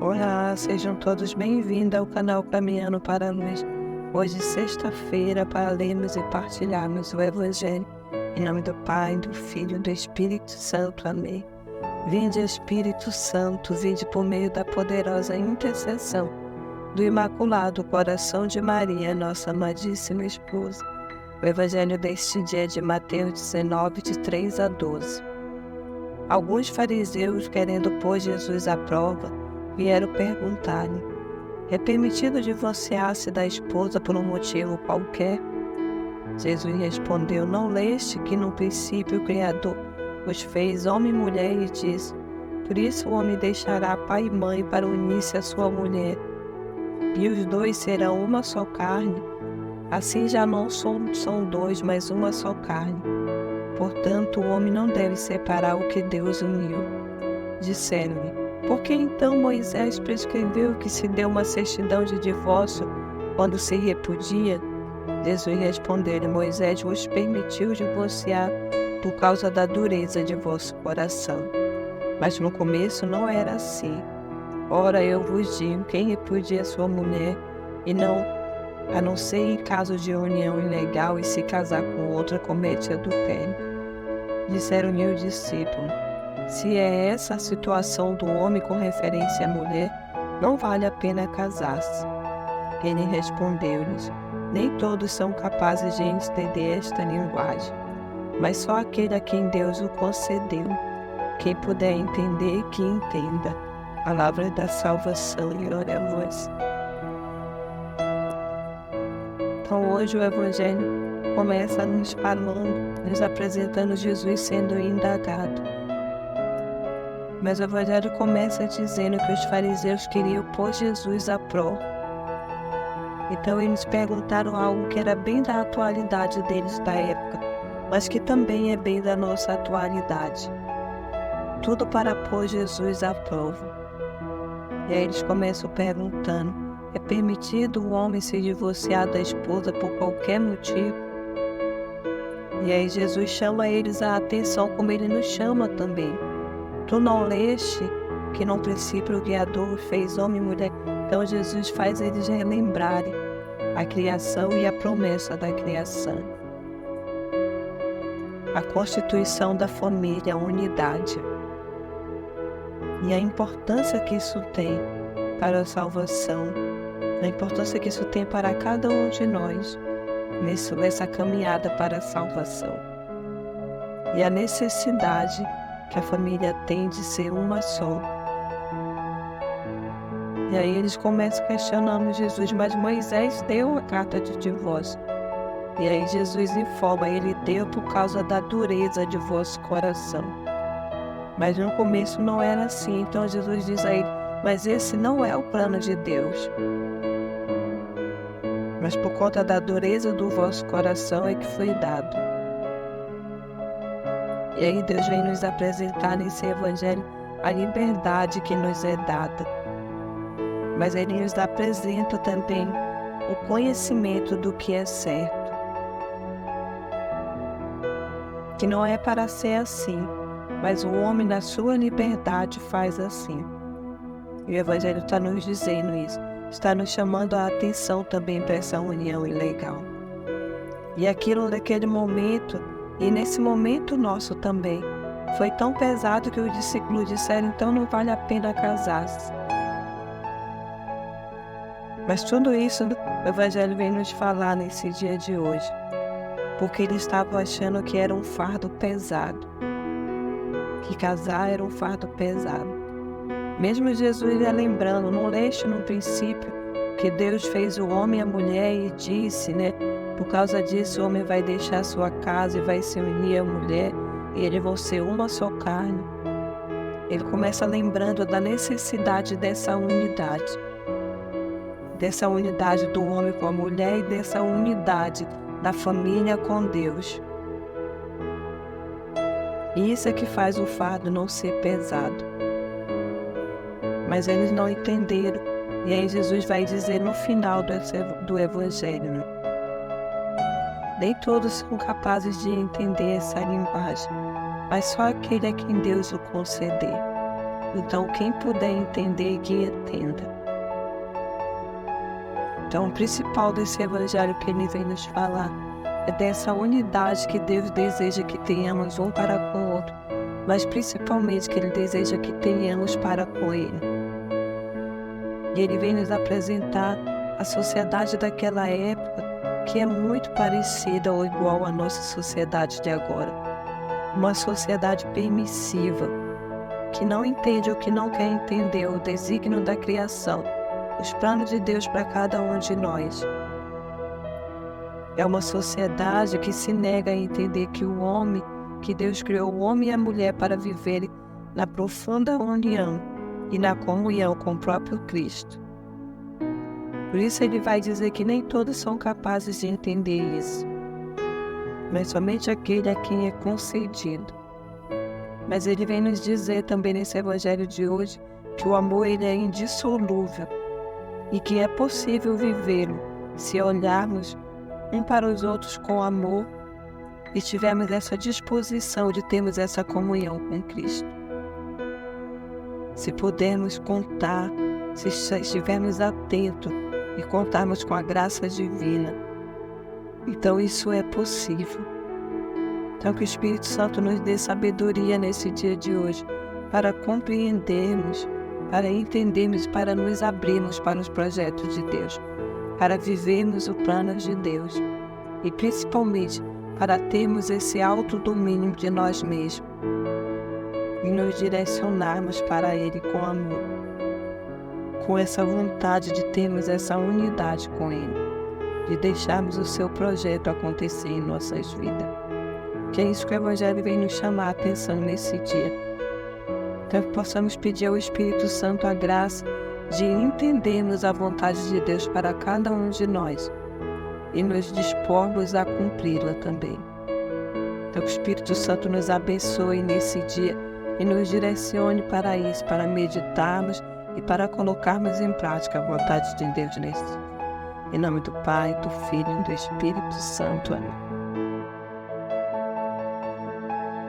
Olá, sejam todos bem-vindos ao canal Caminhando para a Luz. Hoje, sexta-feira, para lermos e partilharmos o Evangelho. Em nome do Pai, do Filho e do Espírito Santo. Amém. Vinde, Espírito Santo, vinde por meio da poderosa intercessão do Imaculado Coração de Maria, nossa amadíssima esposa. O Evangelho deste dia é de Mateus 19, de 3 a 12. Alguns fariseus, querendo pôr Jesus à prova, vieram perguntar-lhe: é permitido divorciar-se da esposa por um motivo qualquer? Jesus respondeu: não leste que no princípio o Criador os fez homem e mulher e disse: por isso o homem deixará pai e mãe para unir-se à sua mulher, e os dois serão uma só carne. Assim já não são dois, mas uma só carne. Portanto, o homem não deve separar o que Deus uniu. Disseram-lhe: por que então Moisés prescreveu que se dê uma certidão de divórcio quando se repudia? Jesus respondeu-lhe: Moisés vos permitiu divorciar por causa da dureza de vosso coração. Mas no começo não era assim. Ora, eu vos digo, quem repudia sua mulher, a não ser em caso de união ilegal, e se casar com outra, comete adultério. Disseram-lhe os discípulos: se é essa a situação do homem com referência à mulher, não vale a pena casar-se. Ele respondeu-lhes: nem todos são capazes de entender esta linguagem, mas só aquele a quem Deus o concedeu. Quem puder entender, que entenda. Palavra da salvação, e glória a vós. Então hoje o Evangelho começa nos falando, nos apresentando Jesus sendo indagado. Mas o Evangelho começa dizendo que os fariseus queriam pôr Jesus à prova. Então eles perguntaram algo que era bem da atualidade deles da época, mas que também é bem da nossa atualidade. Tudo para pôr Jesus à prova. E aí eles começam perguntando: é permitido o homem se divorciar da esposa por qualquer motivo? E aí Jesus chama eles a atenção, como ele nos chama também. Tu não leste que no princípio o Criador fez homem e mulher? Então Jesus faz eles relembrarem a criação e a promessa da criação. A constituição da família, a unidade. E a importância que isso tem para a salvação. A importância que isso tem para cada um de nós nessa caminhada para a salvação. E a necessidade que a família tem de ser uma só. E aí eles começam questionando Jesus: mas Moisés deu a carta de divórcio. E aí Jesus informa: ele deu por causa da dureza de vosso coração. Mas no começo não era assim. Então Jesus diz a ele: mas esse não é o plano de Deus. Mas por conta da dureza do vosso coração é que foi dado. E aí Deus vem nos apresentar nesse Evangelho a liberdade que nos é dada. Mas Ele nos apresenta também o conhecimento do que é certo. Que não é para ser assim, mas o homem na sua liberdade faz assim. E o Evangelho está nos dizendo isso. Está nos chamando a atenção também para essa união ilegal. E aquilo naquele momento, e nesse momento nosso também, foi tão pesado que os discípulos disseram: então não vale a pena casar-se. Mas tudo isso o Evangelho vem nos falar nesse dia de hoje, porque eles estavam achando que era um fardo pesado, que casar era um fardo pesado. Mesmo Jesus ia lembrando: não leste no princípio que Deus fez o homem e a mulher e disse, por causa disso o homem vai deixar sua casa e vai se unir à mulher e eles vão ser uma só carne. Ele começa lembrando da necessidade dessa unidade do homem com a mulher e dessa unidade da família com Deus. E isso é que faz o fardo não ser pesado. Mas eles não entenderam. E aí Jesus vai dizer no final do Evangelho: nem todos são capazes de entender essa linguagem, mas só aquele a quem Deus o conceder. Então, quem puder entender, que entenda. Então, o principal desse evangelho que ele vem nos falar é dessa unidade que Deus deseja que tenhamos um para com o outro, mas principalmente que ele deseja que tenhamos para com ele. E ele vem nos apresentar a sociedade daquela época, que é muito parecida ou igual à nossa sociedade de agora. Uma sociedade permissiva, que não entende ou que não quer entender o desígnio da criação, os planos de Deus para cada um de nós. É uma sociedade que se nega a entender que Deus criou o homem e a mulher para viverem na profunda união e na comunhão com o próprio Cristo. Por isso ele vai dizer que nem todos são capazes de entender isso, mas somente aquele a quem é concedido. Mas ele vem nos dizer também nesse evangelho de hoje que o amor ele é indissolúvel e que é possível vivê-lo se olharmos um para os outros com amor e tivermos essa disposição de termos essa comunhão com Cristo. Se pudermos contar, se estivermos atentos e contarmos com a graça divina, então isso é possível. Então que o Espírito Santo nos dê sabedoria nesse dia de hoje, para compreendermos, para entendermos, para nos abrirmos para os projetos de Deus, para vivermos o plano de Deus e principalmente para termos esse autodomínio de nós mesmos e nos direcionarmos para Ele com amor, com essa vontade de termos essa unidade com Ele, de deixarmos o seu projeto acontecer em nossas vidas. Que é isso que o Evangelho vem nos chamar a atenção nesse dia. Então que possamos pedir ao Espírito Santo a graça de entendermos a vontade de Deus para cada um de nós e nos dispormos a cumpri-la também. Então que o Espírito Santo nos abençoe nesse dia e nos direcione para isso, para meditarmos e para colocarmos em prática a vontade de Deus nesse dia. Em nome do Pai, do Filho e do Espírito Santo. Amém.